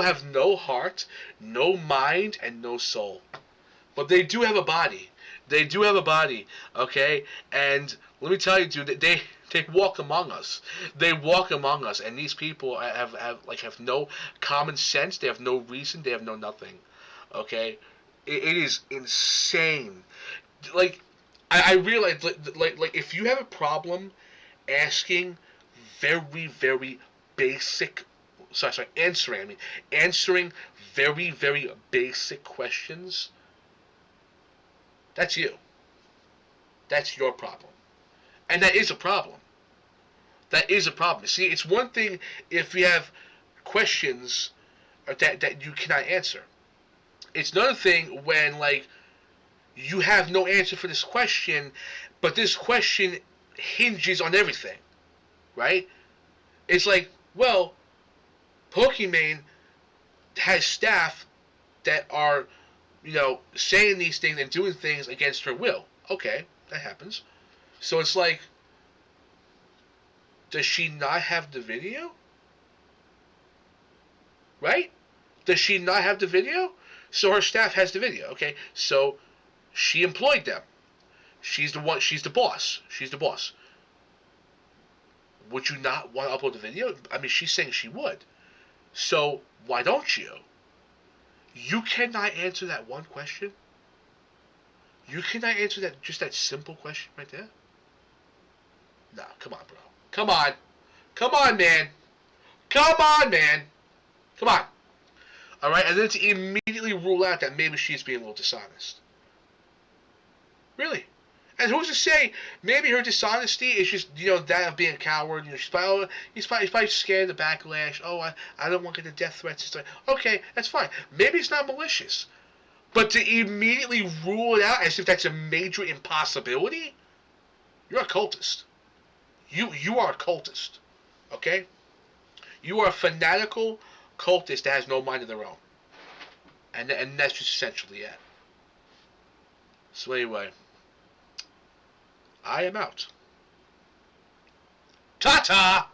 have no heart, no mind, and no soul. But they do have a body. Okay? And let me tell you, dude, they walk among us. They walk among us, and these people have no common sense. They have no reason. They have no nothing. Okay, it is insane. Like, I realize, like if you have a problem asking very, very basic, answering very, very basic questions, that's you. That's your problem. And that is a problem. See, it's one thing if you have questions that you cannot answer. It's another thing when, like, you have no answer for this question, but this question hinges on everything, right? It's like, well, Pokimane has staff that are, saying these things and doing things against her will. Okay, that happens. So it's like, does she not have the video? Right? Does she not have the video? So her staff has the video, okay? So she employed them. She's the boss. She's the boss. Would you not want to upload the video? I mean, she's saying she would. So why don't you? You cannot answer that one question? You cannot answer that simple question right there? Nah, come on, bro. Come on, man. Come on. All right, and then to immediately rule out that maybe she's being a little dishonest. Really? And who's to say? Maybe her dishonesty is just, that of being a coward. He's probably scared of the backlash. Oh, I don't want to get the death threats. Okay, that's fine. Maybe it's not malicious. But to immediately rule it out as if that's a major impossibility, you're a cultist. You are a cultist. Okay? You are a fanatical cultist that has no mind of their own. And that's just essentially it. So anyway, I am out. Ta-ta!